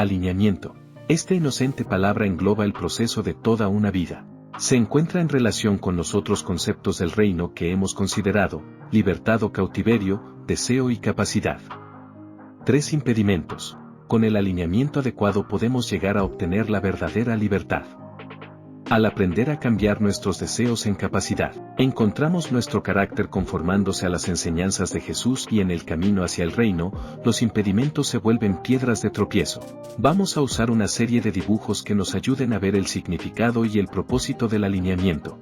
Alineamiento. Esta inocente palabra engloba el proceso de toda una vida. Se encuentra en relación con los otros conceptos del reino que hemos considerado: libertad o cautiverio, deseo y capacidad. 3 impedimentos. Con el alineamiento adecuado podemos llegar a obtener la verdadera libertad. Al aprender a cambiar nuestros deseos en capacidad, encontramos nuestro carácter conformándose a las enseñanzas de Jesús y en el camino hacia el reino, los impedimentos se vuelven piedras de tropiezo. Vamos a usar una serie de dibujos que nos ayuden a ver el significado y el propósito del alineamiento.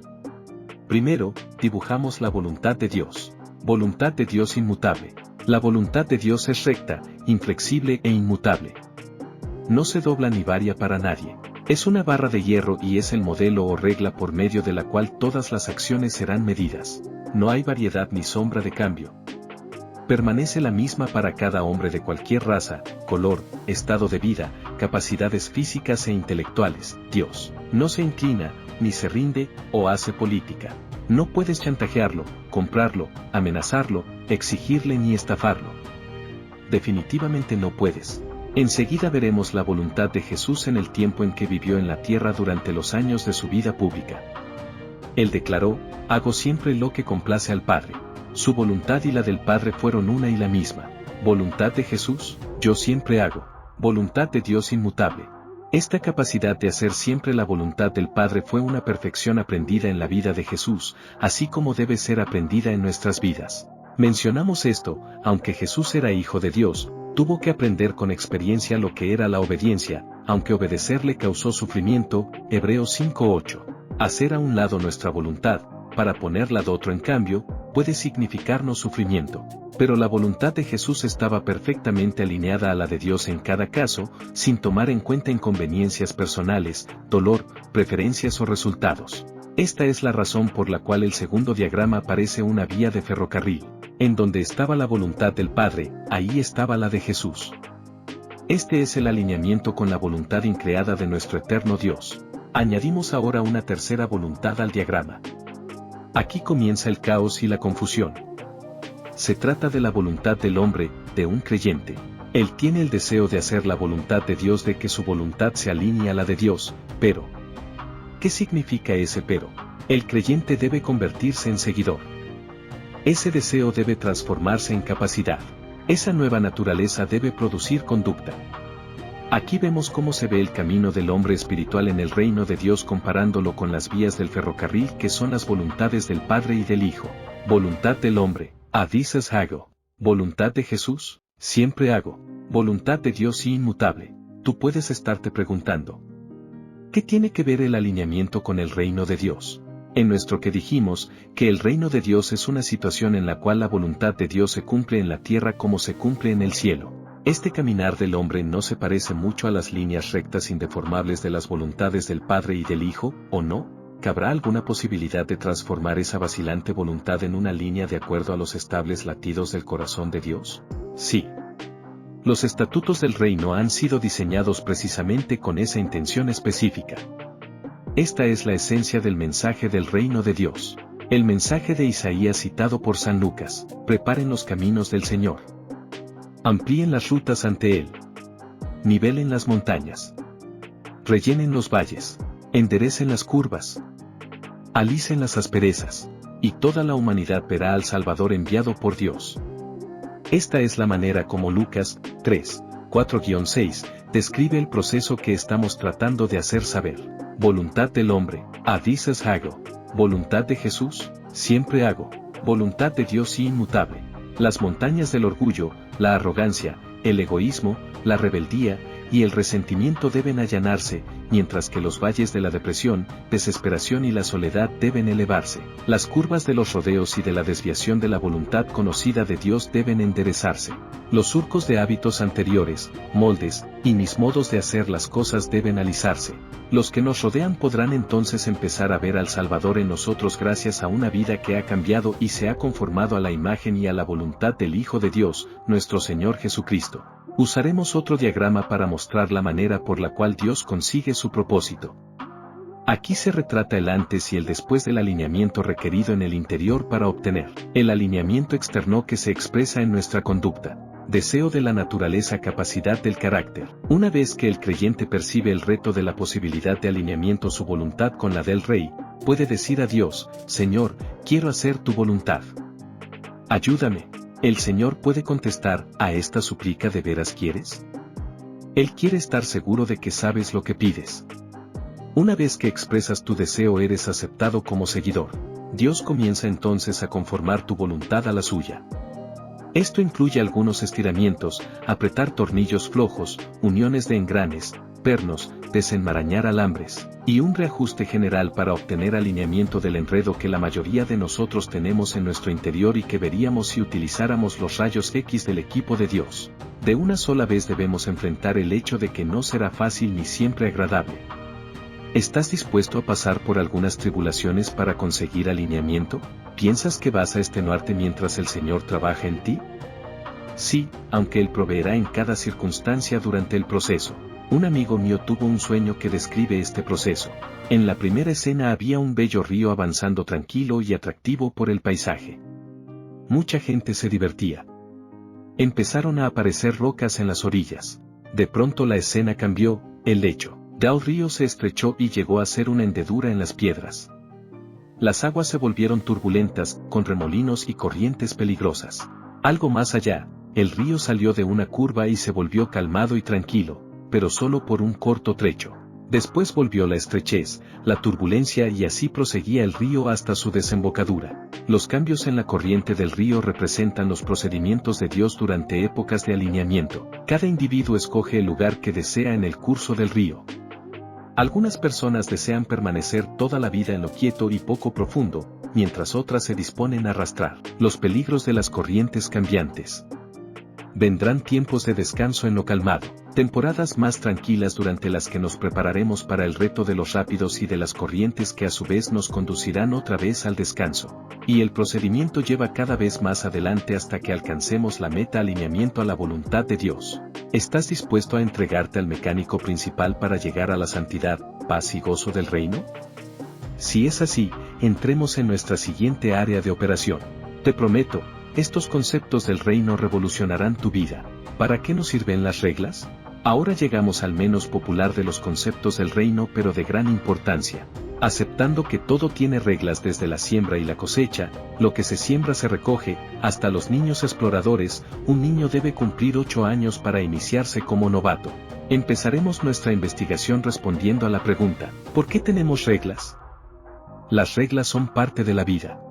Primero, dibujamos la voluntad de Dios. Voluntad de Dios inmutable. La voluntad de Dios es recta, inflexible e inmutable. No se dobla ni varía para nadie. Es una barra de hierro y es el modelo o regla por medio de la cual todas las acciones serán medidas. No hay variedad ni sombra de cambio. Permanece la misma para cada hombre de cualquier raza, color, estado de vida, capacidades físicas e intelectuales. Dios no se inclina, ni se rinde, o hace política. No puedes chantajearlo, comprarlo, amenazarlo, exigirle ni estafarlo. Definitivamente no puedes. Enseguida veremos la voluntad de Jesús en el tiempo en que vivió en la tierra durante los años de su vida pública. Él declaró: hago siempre lo que complace al Padre. Su voluntad y la del Padre fueron una y la misma. Voluntad de Jesús: yo siempre hago. Voluntad de Dios inmutable. Esta capacidad de hacer siempre la voluntad del Padre fue una perfección aprendida en la vida de Jesús, así como debe ser aprendida en nuestras vidas. Mencionamos esto, aunque Jesús era hijo de Dios, tuvo que aprender con experiencia lo que era la obediencia, aunque obedecerle causó sufrimiento. Hebreos 5:8. Hacer a un lado nuestra voluntad, para ponerla de otro en cambio, puede significarnos sufrimiento. Pero la voluntad de Jesús estaba perfectamente alineada a la de Dios en cada caso, sin tomar en cuenta inconveniencias personales, dolor, preferencias o resultados. Esta es la razón por la cual el segundo diagrama parece una vía de ferrocarril. En donde estaba la voluntad del Padre, ahí estaba la de Jesús. Este es el alineamiento con la voluntad increada de nuestro eterno Dios. Añadimos ahora una tercera voluntad al diagrama. Aquí comienza el caos y la confusión. Se trata de la voluntad del hombre, de un creyente. Él tiene el deseo de hacer la voluntad de Dios, de que su voluntad se alinee a la de Dios, pero ¿qué significa ese pero? El creyente debe convertirse en seguidor. Ese deseo debe transformarse en capacidad. Esa nueva naturaleza debe producir conducta. Aquí vemos cómo se ve el camino del hombre espiritual en el reino de Dios comparándolo con las vías del ferrocarril que son las voluntades del Padre y del Hijo. Voluntad del hombre: a veces hago. Voluntad de Jesús: siempre hago. Voluntad de Dios inmutable. Tú puedes estarte preguntando: ¿qué tiene que ver el alineamiento con el reino de Dios? En nuestro que dijimos, que el reino de Dios es una situación en la cual la voluntad de Dios se cumple en la tierra como se cumple en el cielo. Este caminar del hombre no se parece mucho a las líneas rectas indeformables de las voluntades del Padre y del Hijo, ¿o no? ¿Cabrá alguna posibilidad de transformar esa vacilante voluntad en una línea de acuerdo a los estables latidos del corazón de Dios? Sí. Los estatutos del reino han sido diseñados precisamente con esa intención específica. Esta es la esencia del mensaje del reino de Dios. El mensaje de Isaías citado por San Lucas: preparen los caminos del Señor. Amplíen las rutas ante Él. Nivelen las montañas. Rellenen los valles. Enderecen las curvas. Alicen las asperezas. Y toda la humanidad verá al Salvador enviado por Dios. Esta es la manera como Lucas 3:4-6 describe el proceso que estamos tratando de hacer saber. Voluntad del hombre: a veces hago. Voluntad de Jesús: siempre hago. Voluntad de Dios inmutable. Las montañas del orgullo, la arrogancia, el egoísmo, la rebeldía y el resentimiento deben allanarse, mientras que los valles de la depresión, desesperación y la soledad deben elevarse. Las curvas de los rodeos y de la desviación de la voluntad conocida de Dios deben enderezarse. Los surcos de hábitos anteriores, moldes, y mis modos de hacer las cosas deben alisarse. Los que nos rodean podrán entonces empezar a ver al Salvador en nosotros gracias a una vida que ha cambiado y se ha conformado a la imagen y a la voluntad del Hijo de Dios, nuestro Señor Jesucristo. Usaremos otro diagrama para mostrar la manera por la cual Dios consigue su propósito. Aquí se retrata el antes y el después del alineamiento requerido en el interior para obtener el alineamiento externo que se expresa en nuestra conducta. Deseo de la naturaleza, capacidad del carácter. Una vez que el creyente percibe el reto de la posibilidad de alineamiento su voluntad con la del Rey, puede decir a Dios: Señor, quiero hacer tu voluntad. Ayúdame. El Señor puede contestar: ¿a esta súplica de veras quieres? Él quiere estar seguro de que sabes lo que pides. Una vez que expresas tu deseo, eres aceptado como seguidor. Dios comienza entonces a conformar tu voluntad a la suya. Esto incluye algunos estiramientos, apretar tornillos flojos, uniones de engranes, pernos, desenmarañar alambres, y un reajuste general para obtener alineamiento del enredo que la mayoría de nosotros tenemos en nuestro interior y que veríamos si utilizáramos los rayos X del equipo de Dios. De una sola vez debemos enfrentar el hecho de que no será fácil ni siempre agradable. ¿Estás dispuesto a pasar por algunas tribulaciones para conseguir alineamiento? ¿Piensas que vas a extenuarte mientras el Señor trabaja en ti? Sí, aunque Él proveerá en cada circunstancia durante el proceso. Un amigo mío tuvo un sueño que describe este proceso. En la primera escena había un bello río avanzando tranquilo y atractivo por el paisaje. Mucha gente se divertía. Empezaron a aparecer rocas en las orillas. De pronto la escena cambió, el lecho del río se estrechó y llegó a ser una hendedura en las piedras. Las aguas se volvieron turbulentas, con remolinos y corrientes peligrosas. Algo más allá, el río salió de una curva y se volvió calmado y tranquilo, pero solo por un corto trecho. Después volvió la estrechez, la turbulencia y así proseguía el río hasta su desembocadura. Los cambios en la corriente del río representan los procedimientos de Dios durante épocas de alineamiento. Cada individuo escoge el lugar que desea en el curso del río. Algunas personas desean permanecer toda la vida en lo quieto y poco profundo, mientras otras se disponen a arrastrar los peligros de las corrientes cambiantes. Vendrán tiempos de descanso en lo calmado, temporadas más tranquilas durante las que nos prepararemos para el reto de los rápidos y de las corrientes que a su vez nos conducirán otra vez al descanso. Y el procedimiento lleva cada vez más adelante hasta que alcancemos la meta: alineamiento a la voluntad de Dios. ¿Estás dispuesto a entregarte al mecánico principal para llegar a la santidad, paz y gozo del reino? Si es así, entremos en nuestra siguiente área de operación. Te prometo, estos conceptos del reino revolucionarán tu vida. ¿Para qué nos sirven las reglas? Ahora llegamos al menos popular de los conceptos del reino, pero de gran importancia. Aceptando que todo tiene reglas, desde la siembra y la cosecha, lo que se siembra se recoge, hasta los niños exploradores. Un niño debe cumplir 8 años para iniciarse como novato. Empezaremos nuestra investigación respondiendo a la pregunta: ¿por qué tenemos reglas? Las reglas son parte de la vida.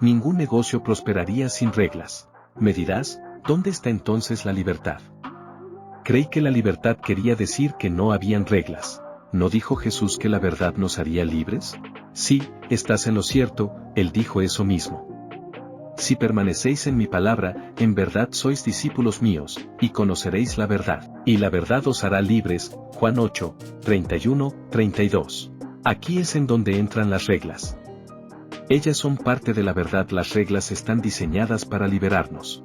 Ningún negocio prosperaría sin reglas. Me dirás, ¿dónde está entonces la libertad? Creí que la libertad quería decir que no habían reglas. ¿No dijo Jesús que la verdad nos haría libres? Sí, estás en lo cierto, Él dijo eso mismo. Si permanecéis en mi palabra, en verdad sois discípulos míos, y conoceréis la verdad, y la verdad os hará libres. Juan 8, 31, 32. Aquí es en donde entran las reglas. Ellas son parte de la verdad. Las reglas están diseñadas para liberarnos.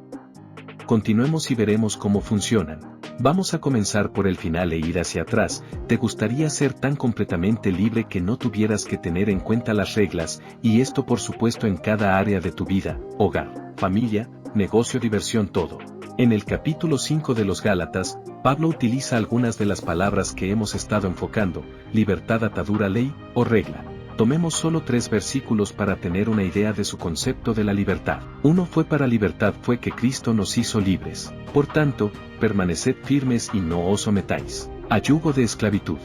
Continuemos y veremos cómo funcionan. Vamos a comenzar por el final e ir hacia atrás. ¿Te gustaría ser tan completamente libre que no tuvieras que tener en cuenta las reglas? Y esto por supuesto en cada área de tu vida: hogar, familia, negocio, diversión, todo. En el capítulo 5 de los Gálatas, Pablo utiliza algunas de las palabras que hemos estado enfocando: libertad, atadura, ley o regla. Tomemos solo 3 versículos para tener una idea de su concepto de la libertad. Uno fue: para libertad fue que Cristo nos hizo libres. Por tanto, permaneced firmes y no os sometáis a yugo de esclavitud.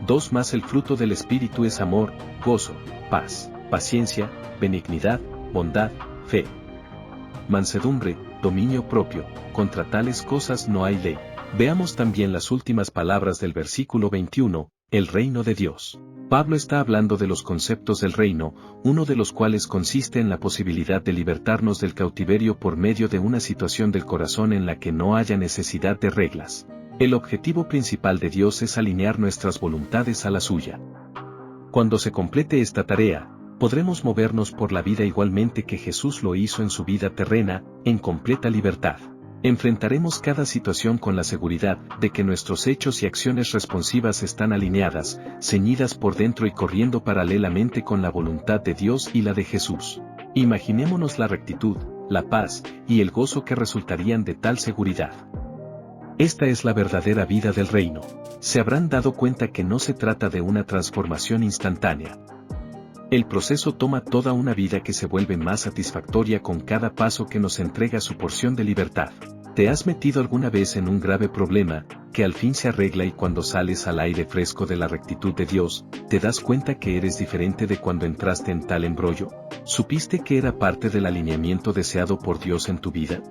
2 más el fruto del Espíritu es amor, gozo, paz, paciencia, benignidad, bondad, fe, mansedumbre, dominio propio. Contra tales cosas no hay ley. Veamos también las últimas palabras del versículo 21, el reino de Dios. Pablo está hablando de los conceptos del reino, uno de los cuales consiste en la posibilidad de libertarnos del cautiverio por medio de una situación del corazón en la que no haya necesidad de reglas. El objetivo principal de Dios es alinear nuestras voluntades a la suya. Cuando se complete esta tarea, podremos movernos por la vida igualmente que Jesús lo hizo en su vida terrena, en completa libertad. Enfrentaremos cada situación con la seguridad de que nuestros hechos y acciones responsivas están alineadas, ceñidas por dentro y corriendo paralelamente con la voluntad de Dios y la de Jesús. Imaginémonos la rectitud, la paz y el gozo que resultarían de tal seguridad. Esta es la verdadera vida del reino. Se habrán dado cuenta que no se trata de una transformación instantánea. El proceso toma toda una vida que se vuelve más satisfactoria con cada paso que nos entrega su porción de libertad. ¿Te has metido alguna vez en un grave problema, que al fin se arregla y cuando sales al aire fresco de la rectitud de Dios, te das cuenta que eres diferente de cuando entraste en tal embrollo? ¿Supiste que era parte del alineamiento deseado por Dios en tu vida?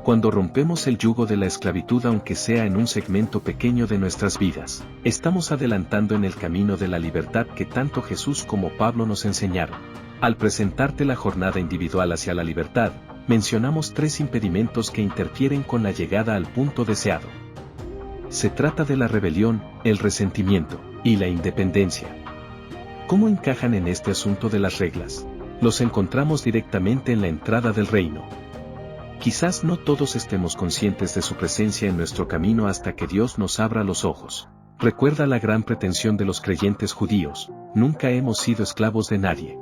Cuando rompemos el yugo de la esclavitud, aunque sea en un segmento pequeño de nuestras vidas, estamos adelantando en el camino de la libertad que tanto Jesús como Pablo nos enseñaron. Al presentarte la jornada individual hacia la libertad, mencionamos 3 impedimentos que interfieren con la llegada al punto deseado. Se trata de la rebelión, el resentimiento y la independencia. ¿Cómo encajan en este asunto de las reglas? Los encontramos directamente en la entrada del reino. Quizás no todos estemos conscientes de su presencia en nuestro camino hasta que Dios nos abra los ojos. Recuerda la gran pretensión de los creyentes judíos: nunca hemos sido esclavos de nadie.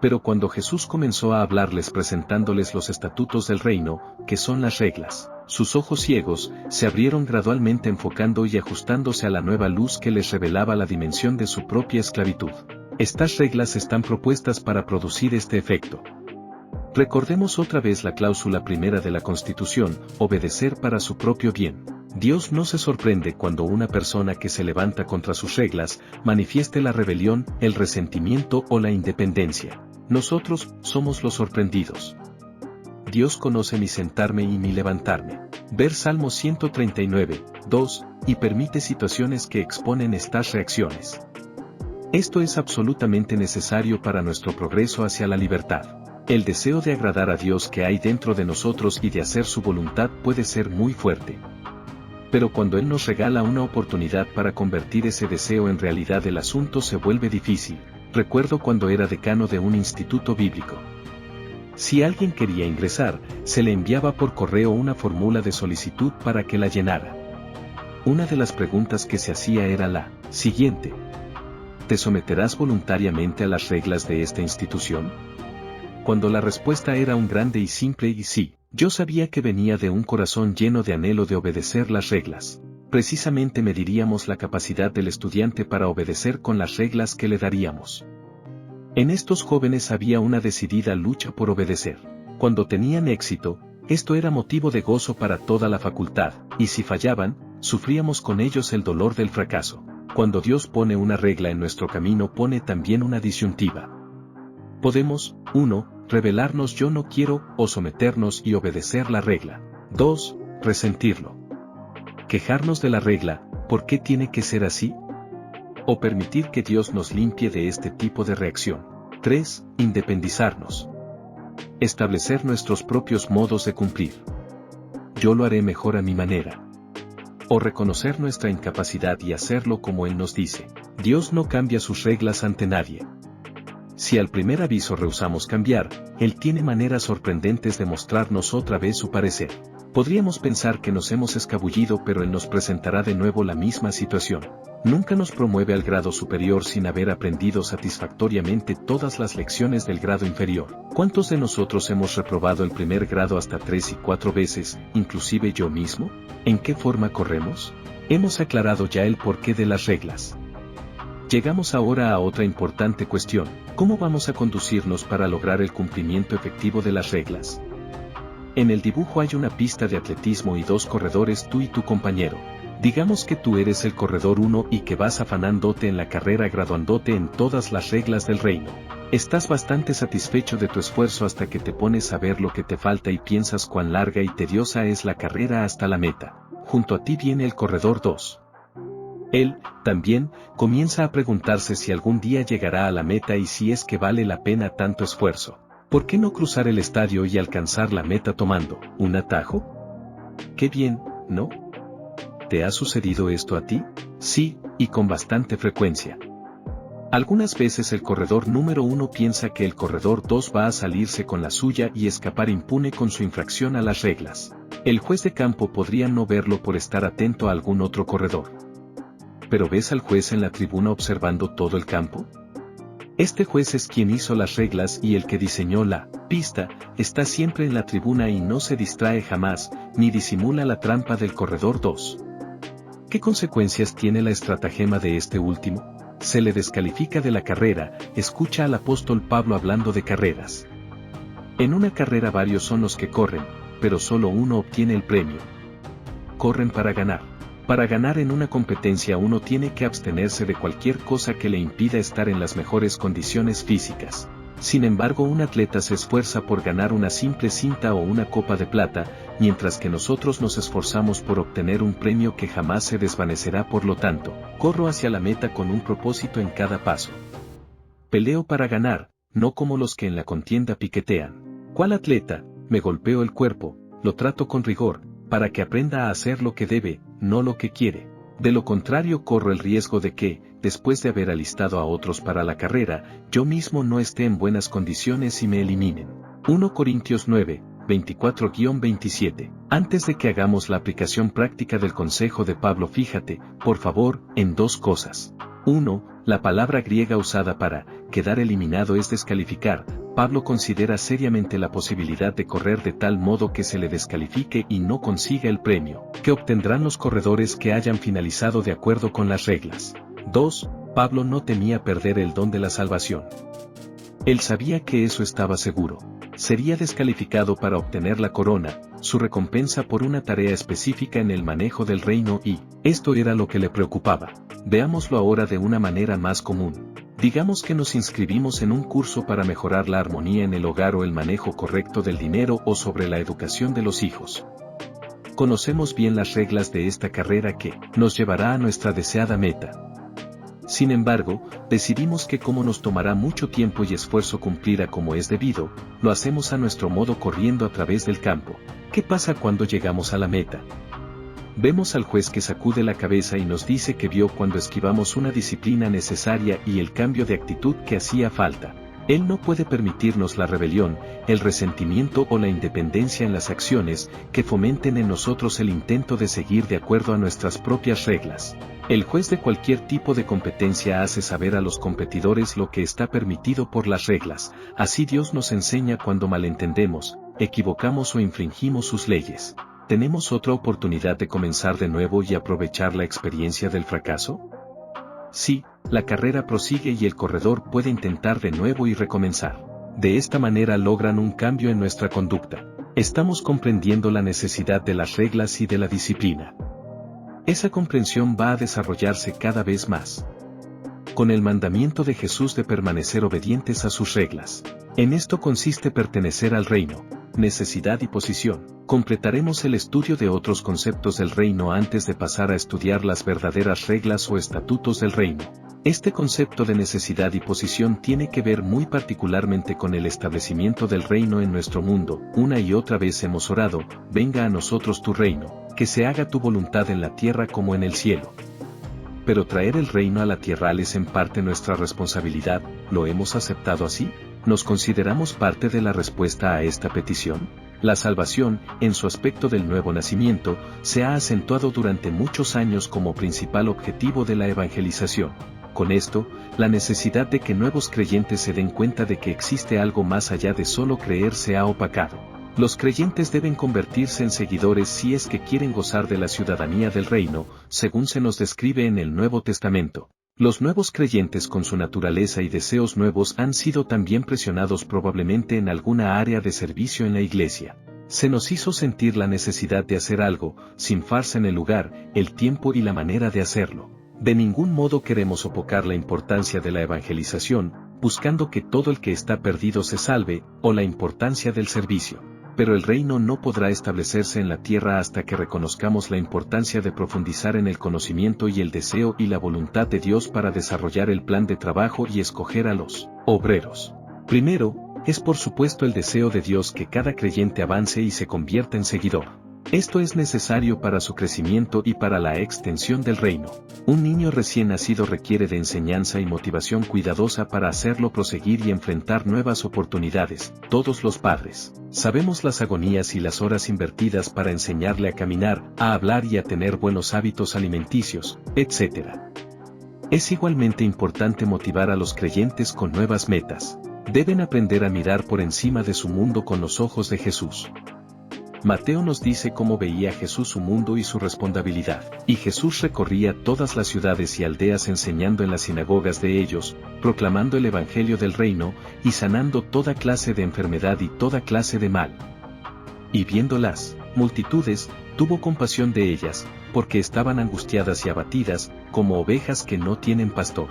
Pero cuando Jesús comenzó a hablarles presentándoles los estatutos del reino, que son las reglas, sus ojos ciegos se abrieron gradualmente, enfocando y ajustándose a la nueva luz que les revelaba la dimensión de su propia esclavitud. Estas reglas están propuestas para producir este efecto. Recordemos otra vez la cláusula primera de la Constitución: obedecer para su propio bien. Dios no se sorprende cuando una persona que se levanta contra sus reglas manifieste la rebelión, el resentimiento o la independencia. Nosotros somos los sorprendidos. Dios conoce mi sentarme y mi levantarme. Ver Salmo 139, 2, y permite situaciones que exponen estas reacciones. Esto es absolutamente necesario para nuestro progreso hacia la libertad. El deseo de agradar a Dios que hay dentro de nosotros y de hacer su voluntad puede ser muy fuerte. Pero cuando Él nos regala una oportunidad para convertir ese deseo en realidad, el asunto se vuelve difícil. Recuerdo cuando era decano de un instituto bíblico. Si alguien quería ingresar, se le enviaba por correo una fórmula de solicitud para que la llenara. Una de las preguntas que se hacía era la siguiente: ¿te someterás voluntariamente a las reglas de esta institución? Cuando la respuesta era un grande y simple y sí, yo sabía que venía de un corazón lleno de anhelo de obedecer las reglas. Precisamente mediríamos la capacidad del estudiante para obedecer con las reglas que le daríamos. En estos jóvenes había una decidida lucha por obedecer. Cuando tenían éxito, esto era motivo de gozo para toda la facultad, y si fallaban, sufríamos con ellos el dolor del fracaso. Cuando Dios pone una regla en nuestro camino, pone también una disyuntiva. Podemos, 1, rebelarnos yo no quiero, o someternos y obedecer la regla. 2, resentirlo. Quejarnos de la regla, ¿por qué tiene que ser así? O permitir que Dios nos limpie de este tipo de reacción. 3, independizarnos. Establecer nuestros propios modos de cumplir. Yo lo haré mejor a mi manera. O reconocer nuestra incapacidad y hacerlo como Él nos dice. Dios no cambia sus reglas ante nadie. Si al primer aviso rehusamos cambiar, Él tiene maneras sorprendentes de mostrarnos otra vez su parecer. Podríamos pensar que nos hemos escabullido, pero Él nos presentará de nuevo la misma situación. Nunca nos promueve al grado superior sin haber aprendido satisfactoriamente todas las lecciones del grado inferior. ¿Cuántos de nosotros hemos reprobado el primer grado hasta 3 y 4 veces, inclusive yo mismo? ¿En qué forma corremos? Hemos aclarado ya el porqué de las reglas. Llegamos ahora a otra importante cuestión: ¿cómo vamos a conducirnos para lograr el cumplimiento efectivo de las reglas? En el dibujo hay una pista de atletismo y 2 corredores, tú y tu compañero. Digamos que tú eres el corredor 1 y que vas afanándote en la carrera, graduándote en todas las reglas del reino. Estás bastante satisfecho de tu esfuerzo hasta que te pones a ver lo que te falta y piensas cuán larga y tediosa es la carrera hasta la meta. Junto a ti viene el corredor 2. Él, también, comienza a preguntarse si algún día llegará a la meta y si es que vale la pena tanto esfuerzo. ¿Por qué no cruzar el estadio y alcanzar la meta tomando un atajo? ¡Qué bien!, ¿no? ¿Te ha sucedido esto a ti? Sí, y con bastante frecuencia. Algunas veces el corredor número 1 piensa que el corredor 2 va a salirse con la suya y escapar impune con su infracción a las reglas. El juez de campo podría no verlo por estar atento a algún otro corredor. ¿Pero ves al juez en la tribuna observando todo el campo? Este juez es quien hizo las reglas y el que diseñó la pista, está siempre en la tribuna y no se distrae jamás, ni disimula la trampa del corredor 2. ¿Qué consecuencias tiene la estratagema de este último? Se le descalifica de la carrera. Escucha al apóstol Pablo hablando de carreras. En una carrera varios son los que corren, pero solo uno obtiene el premio. Corren para ganar. Para ganar en una competencia uno tiene que abstenerse de cualquier cosa que le impida estar en las mejores condiciones físicas. Sin embargo, un atleta se esfuerza por ganar una simple cinta o una copa de plata, mientras que nosotros nos esforzamos por obtener un premio que jamás se desvanecerá. Por lo tanto, corro hacia la meta con un propósito en cada paso. Peleo para ganar, no como los que en la contienda piquetean. ¿Cuál atleta? Me golpeo el cuerpo, lo trato con rigor, para que aprenda a hacer lo que debe, no lo que quiere. De lo contrario corro el riesgo de que, después de haber alistado a otros para la carrera, yo mismo no esté en buenas condiciones y me eliminen. 1 Corintios 9, 24-27. Antes de que hagamos la aplicación práctica del consejo de Pablo, fíjate, por favor, en dos cosas. 1. La palabra griega usada para quedar eliminado es descalificar. Pablo considera seriamente la posibilidad de correr de tal modo que se le descalifique y no consiga el premio, que obtendrán los corredores que hayan finalizado de acuerdo con las reglas. 2. Pablo no temía perder el don de la salvación. Él sabía que eso estaba seguro. Sería descalificado para obtener la corona, su recompensa por una tarea específica en el manejo del reino, y esto era lo que le preocupaba. Veámoslo ahora de una manera más común. Digamos que nos inscribimos en un curso para mejorar la armonía en el hogar o el manejo correcto del dinero o sobre la educación de los hijos. Conocemos bien las reglas de esta carrera que nos llevará a nuestra deseada meta. Sin embargo, decidimos que como nos tomará mucho tiempo y esfuerzo cumplir a como es debido, lo hacemos a nuestro modo corriendo a través del campo. ¿Qué pasa cuando llegamos a la meta? Vemos al juez que sacude la cabeza y nos dice que vio cuando esquivamos una disciplina necesaria y el cambio de actitud que hacía falta. Él no puede permitirnos la rebelión, el resentimiento o la independencia en las acciones que fomenten en nosotros el intento de seguir de acuerdo a nuestras propias reglas. El juez de cualquier tipo de competencia hace saber a los competidores lo que está permitido por las reglas. Así Dios nos enseña cuando malentendemos, equivocamos o infringimos sus leyes. ¿Tenemos otra oportunidad de comenzar de nuevo y aprovechar la experiencia del fracaso? Sí, la carrera prosigue y el corredor puede intentar de nuevo y recomenzar. De esta manera logran un cambio en nuestra conducta. Estamos comprendiendo la necesidad de las reglas y de la disciplina. Esa comprensión va a desarrollarse cada vez más con el mandamiento de Jesús de permanecer obedientes a sus reglas. En esto consiste pertenecer al reino, necesidad y posición. Completaremos el estudio de otros conceptos del reino antes de pasar a estudiar las verdaderas reglas o estatutos del reino. Este concepto de necesidad y posición tiene que ver muy particularmente con el establecimiento del reino en nuestro mundo. Una y otra vez hemos orado, venga a nosotros tu reino, que se haga tu voluntad en la tierra como en el cielo. Pero traer el reino a la tierra es en parte nuestra responsabilidad. ¿Lo hemos aceptado así? ¿Nos consideramos parte de la respuesta a esta petición? La salvación, en su aspecto del nuevo nacimiento, se ha acentuado durante muchos años como principal objetivo de la evangelización. Con esto, la necesidad de que nuevos creyentes se den cuenta de que existe algo más allá de solo creer se ha opacado. Los creyentes deben convertirse en seguidores si es que quieren gozar de la ciudadanía del reino, según se nos describe en el Nuevo Testamento. Los nuevos creyentes con su naturaleza y deseos nuevos han sido también presionados probablemente en alguna área de servicio en la iglesia. Se nos hizo sentir la necesidad de hacer algo, sin farsa en el lugar, el tiempo y la manera de hacerlo. De ningún modo queremos opocar la importancia de la evangelización, buscando que todo el que está perdido se salve, o la importancia del servicio. Pero el reino no podrá establecerse en la tierra hasta que reconozcamos la importancia de profundizar en el conocimiento y el deseo y la voluntad de Dios para desarrollar el plan de trabajo y escoger a los obreros. Primero, es por supuesto el deseo de Dios que cada creyente avance y se convierta en seguidor. Esto es necesario para su crecimiento y para la extensión del reino. Un niño recién nacido requiere de enseñanza y motivación cuidadosa para hacerlo proseguir y enfrentar nuevas oportunidades. Todos los padres sabemos las agonías y las horas invertidas para enseñarle a caminar, a hablar y a tener buenos hábitos alimenticios, etc. Es igualmente importante motivar a los creyentes con nuevas metas. Deben aprender a mirar por encima de su mundo con los ojos de Jesús. Mateo nos dice cómo veía Jesús su mundo y su responsabilidad. Y Jesús recorría todas las ciudades y aldeas enseñando en las sinagogas de ellos, proclamando el evangelio del reino, y sanando toda clase de enfermedad y toda clase de mal. Y viendo las multitudes, tuvo compasión de ellas, porque estaban angustiadas y abatidas, como ovejas que no tienen pastor.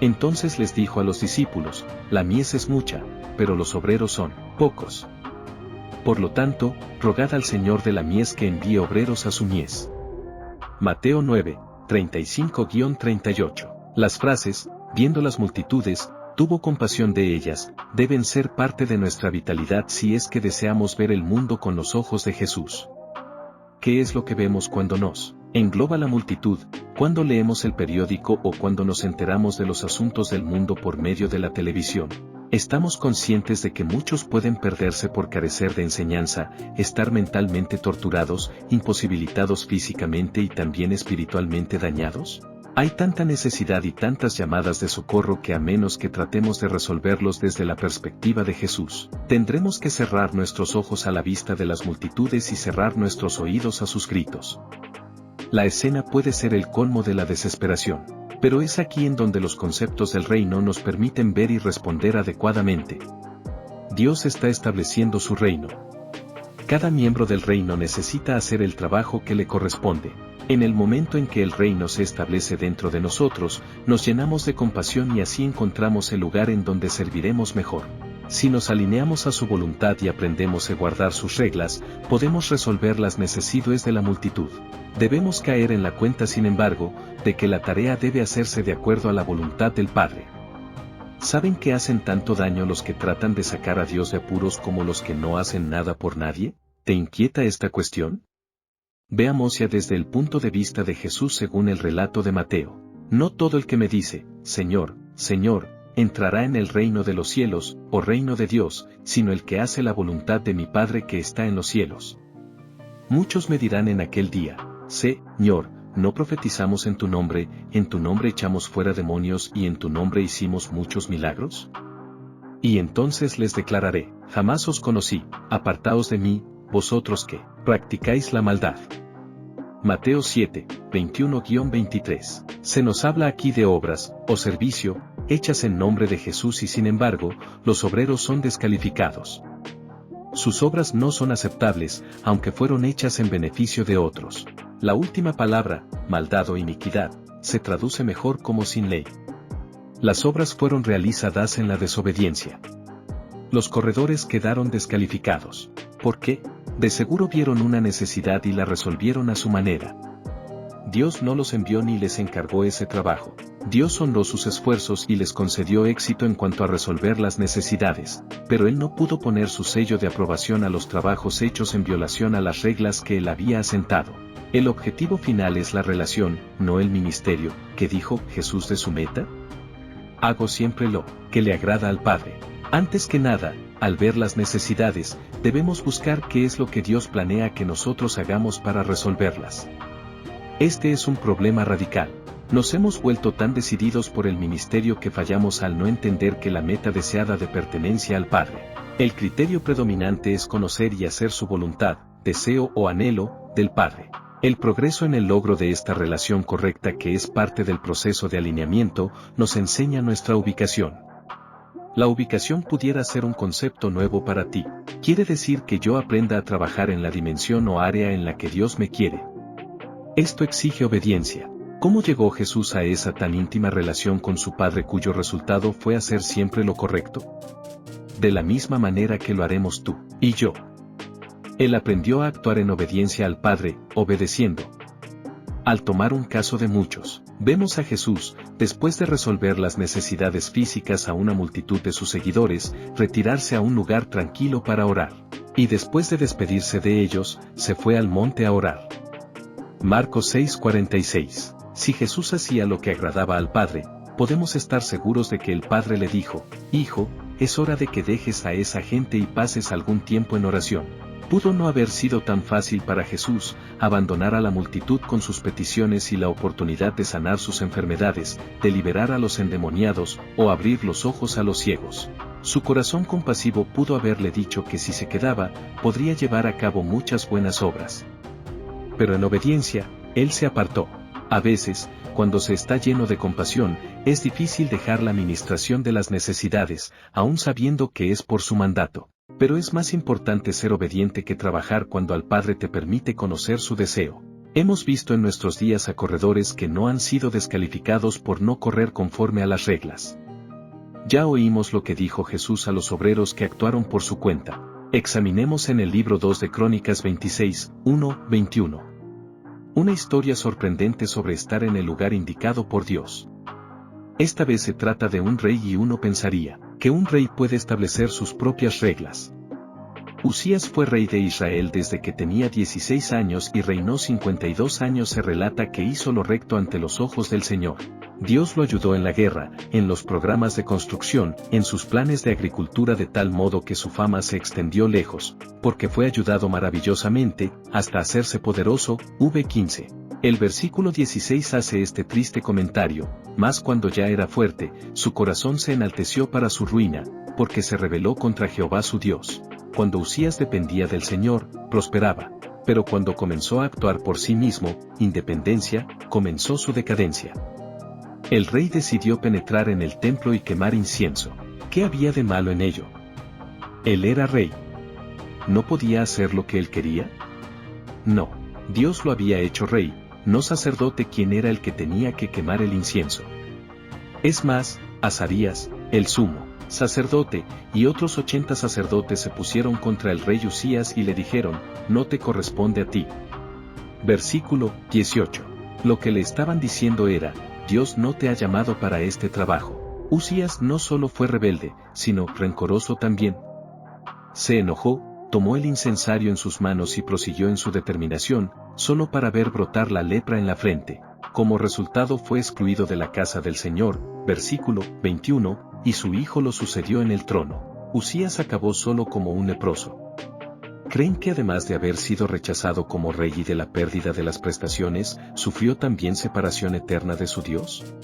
Entonces les dijo a los discípulos: la mies es mucha, pero los obreros son pocos. Por lo tanto, rogad al Señor de la mies que envíe obreros a su mies. Mateo 9, 35-38. Las frases, viendo las multitudes, tuvo compasión de ellas, deben ser parte de nuestra vitalidad si es que deseamos ver el mundo con los ojos de Jesús. ¿Qué es lo que vemos cuando nos engloba la multitud, cuando leemos el periódico o cuando nos enteramos de los asuntos del mundo por medio de la televisión? Estamos conscientes de que muchos pueden perderse por carecer de enseñanza, estar mentalmente torturados, imposibilitados físicamente y también espiritualmente dañados. Hay tanta necesidad y tantas llamadas de socorro que a menos que tratemos de resolverlos desde la perspectiva de Jesús, tendremos que cerrar nuestros ojos a la vista de las multitudes y cerrar nuestros oídos a sus gritos. La escena puede ser el colmo de la desesperación, pero es aquí en donde los conceptos del reino nos permiten ver y responder adecuadamente. Dios está estableciendo su reino. Cada miembro del reino necesita hacer el trabajo que le corresponde. En el momento en que el reino se establece dentro de nosotros, nos llenamos de compasión y así encontramos el lugar en donde serviremos mejor. Si nos alineamos a su voluntad y aprendemos a guardar sus reglas, podemos resolver las necesidades de la multitud. Debemos caer en la cuenta, sin embargo, de que la tarea debe hacerse de acuerdo a la voluntad del Padre. ¿Saben que hacen tanto daño los que tratan de sacar a Dios de apuros como los que no hacen nada por nadie? ¿Te inquieta esta cuestión? Veamos ya desde el punto de vista de Jesús según el relato de Mateo. No todo el que me dice, Señor, Señor, entrará en el reino de los cielos, o reino de Dios, sino el que hace la voluntad de mi Padre que está en los cielos. Muchos me dirán en aquel día: Señor, ¿no profetizamos en tu nombre echamos fuera demonios y en tu nombre hicimos muchos milagros? Y entonces les declararé: jamás os conocí, apartaos de mí, vosotros que practicáis la maldad. Mateo 7, 21-23. Se nos habla aquí de obras, o servicio, hechas en nombre de Jesús y sin embargo, los obreros son descalificados. Sus obras no son aceptables, aunque fueron hechas en beneficio de otros. La última palabra, maldad o iniquidad, se traduce mejor como sin ley. Las obras fueron realizadas en la desobediencia. Los corredores quedaron descalificados. ¿Por qué? De seguro vieron una necesidad y la resolvieron a su manera. Dios no los envió ni les encargó ese trabajo. Dios honró sus esfuerzos y les concedió éxito en cuanto a resolver las necesidades, pero Él no pudo poner su sello de aprobación a los trabajos hechos en violación a las reglas que Él había asentado. El objetivo final es la relación, no el ministerio. ¿Qué dijo Jesús de su meta? Hago siempre lo que le agrada al Padre. Antes que nada, al ver las necesidades, debemos buscar qué es lo que Dios planea que nosotros hagamos para resolverlas. Este es un problema radical. Nos hemos vuelto tan decididos por el ministerio que fallamos al no entender que la meta deseada de pertenencia al Padre. El criterio predominante es conocer y hacer su voluntad, deseo o anhelo, del Padre. El progreso en el logro de esta relación correcta, que es parte del proceso de alineamiento, nos enseña nuestra ubicación. La ubicación pudiera ser un concepto nuevo para ti. Quiere decir que yo aprenda a trabajar en la dimensión o área en la que Dios me quiere. Esto exige obediencia. ¿Cómo llegó Jesús a esa tan íntima relación con su Padre cuyo resultado fue hacer siempre lo correcto? De la misma manera que lo haremos tú y yo. Él aprendió a actuar en obediencia al Padre, obedeciendo. Al tomar un caso de muchos, vemos a Jesús, después de resolver las necesidades físicas a una multitud de sus seguidores, retirarse a un lugar tranquilo para orar. Y después de despedirse de ellos, se fue al monte a orar. Marcos 6:46. Si Jesús hacía lo que agradaba al Padre, podemos estar seguros de que el Padre le dijo: Hijo, es hora de que dejes a esa gente y pases algún tiempo en oración. Pudo no haber sido tan fácil para Jesús abandonar a la multitud con sus peticiones y la oportunidad de sanar sus enfermedades, de liberar a los endemoniados o abrir los ojos a los ciegos. Su corazón compasivo pudo haberle dicho que si se quedaba, podría llevar a cabo muchas buenas obras. Pero en obediencia, él se apartó. A veces, cuando se está lleno de compasión, es difícil dejar la ministración de las necesidades, aun sabiendo que es por su mandato. Pero es más importante ser obediente que trabajar cuando al Padre te permite conocer su deseo. Hemos visto en nuestros días a corredores que no han sido descalificados por no correr conforme a las reglas. Ya oímos lo que dijo Jesús a los obreros que actuaron por su cuenta. Examinemos en el libro 2 de Crónicas 26, 1-21. Una historia sorprendente sobre estar en el lugar indicado por Dios. Esta vez se trata de un rey y uno pensaría que un rey puede establecer sus propias reglas. Usías fue rey de Israel desde que tenía 16 años y reinó 52 años. Se relata que hizo lo recto ante los ojos del Señor. Dios lo ayudó en la guerra, en los programas de construcción, en sus planes de agricultura, de tal modo que su fama se extendió lejos, porque fue ayudado maravillosamente, hasta hacerse poderoso. V15. El versículo 16 hace este triste comentario: mas cuando ya era fuerte, su corazón se enalteció para su ruina, porque se rebeló contra Jehová su Dios. Cuando Usías dependía del Señor, prosperaba, pero cuando comenzó a actuar por sí mismo, independencia, comenzó su decadencia. El rey decidió penetrar en el templo y quemar incienso. ¿Qué había de malo en ello? Él era rey. ¿No podía hacer lo que él quería? No, Dios lo había hecho rey, no sacerdote, quien era el que tenía que quemar el incienso. Es más, Azarías, el sumo sacerdote, y otros 80 sacerdotes se pusieron contra el rey Usías y le dijeron: no te corresponde a ti. Versículo 18. Lo que le estaban diciendo era: Dios no te ha llamado para este trabajo. Usías no solo fue rebelde, sino rencoroso también. Se enojó, tomó el incensario en sus manos y prosiguió en su determinación, solo para ver brotar la lepra en la frente. Como resultado fue excluido de la casa del Señor. Versículo 21, y su hijo lo sucedió en el trono. Usías acabó solo como un leproso. ¿Creen que además de haber sido rechazado como rey y de la pérdida de las prestaciones, sufrió también separación eterna de su Dios?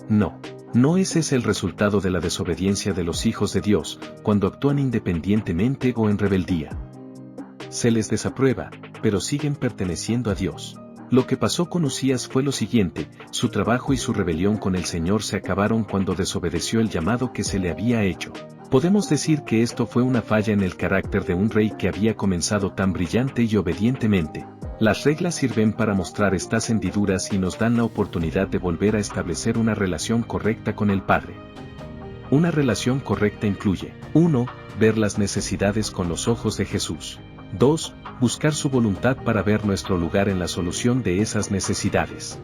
No. No ese es el resultado de la desobediencia de los hijos de Dios, cuando actúan independientemente o en rebeldía. Se les desaprueba, pero siguen perteneciendo a Dios. Lo que pasó con Usías fue lo siguiente: su trabajo y su rebelión con el Señor se acabaron cuando desobedeció el llamado que se le había hecho. Podemos decir que esto fue una falla en el carácter de un rey que había comenzado tan brillante y obedientemente. Las reglas sirven para mostrar estas hendiduras y nos dan la oportunidad de volver a establecer una relación correcta con el Padre. Una relación correcta incluye: 1. Ver las necesidades con los ojos de Jesús. 2. Buscar su voluntad para ver nuestro lugar en la solución de esas necesidades.